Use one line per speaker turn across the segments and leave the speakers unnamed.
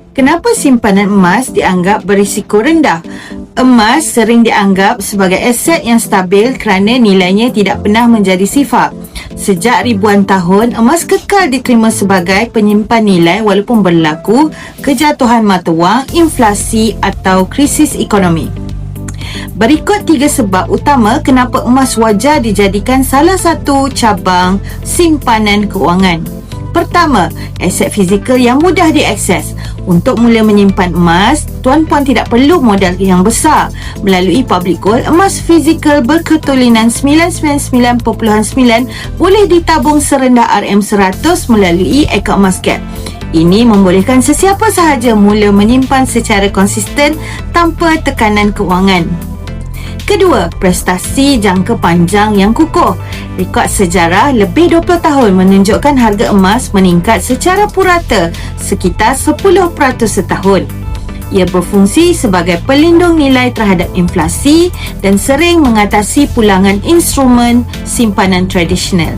Kenapa simpanan emas dianggap berisiko rendah? Emas sering dianggap sebagai aset yang stabil kerana nilainya tidak pernah menjadi sifar. Sejak ribuan tahun, emas kekal diterima sebagai penyimpan nilai walaupun berlaku kejatuhan mata wang, inflasi atau krisis ekonomi. Berikut 3 sebab utama kenapa emas wajar dijadikan salah satu cabang simpanan kewangan. Pertama, aset fizikal yang mudah diakses. Untuk mula menyimpan emas, tuan-puan tidak perlu modal yang besar. Melalui public gold, emas fizikal berketulinan 999.9 boleh ditabung serendah RM100 melalui akaun emas Gap. Ini membolehkan sesiapa sahaja mula menyimpan secara konsisten tanpa tekanan kewangan. Kedua, prestasi jangka panjang yang kukuh. Rekod sejarah lebih 20 tahun menunjukkan harga emas meningkat secara purata sekitar 10% setahun. Ia berfungsi sebagai pelindung nilai terhadap inflasi dan sering mengatasi pulangan instrumen simpanan tradisional.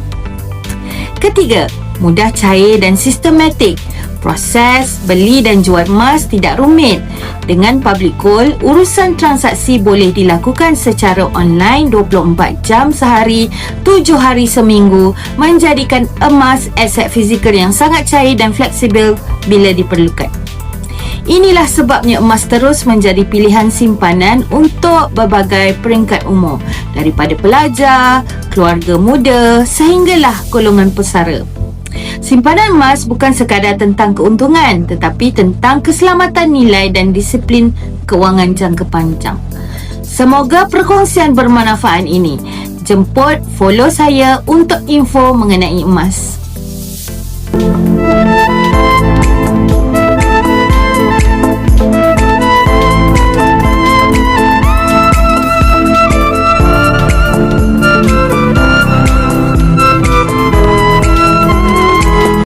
Ketiga, mudah cair dan sistematik. Proses beli dan jual emas tidak rumit. Dengan public gold, urusan transaksi boleh dilakukan secara online 24 jam sehari, 7 hari seminggu, menjadikan emas aset fizikal yang sangat cair dan fleksibel bila diperlukan. Inilah sebabnya emas terus menjadi pilihan simpanan untuk berbagai peringkat umur, daripada pelajar, keluarga muda sehinggalah golongan pesara. Simpanan emas bukan sekadar tentang keuntungan, tetapi tentang keselamatan nilai dan disiplin kewangan jangka panjang. Semoga perkongsian bermanfaat ini. Jemput, follow saya untuk info mengenai emas.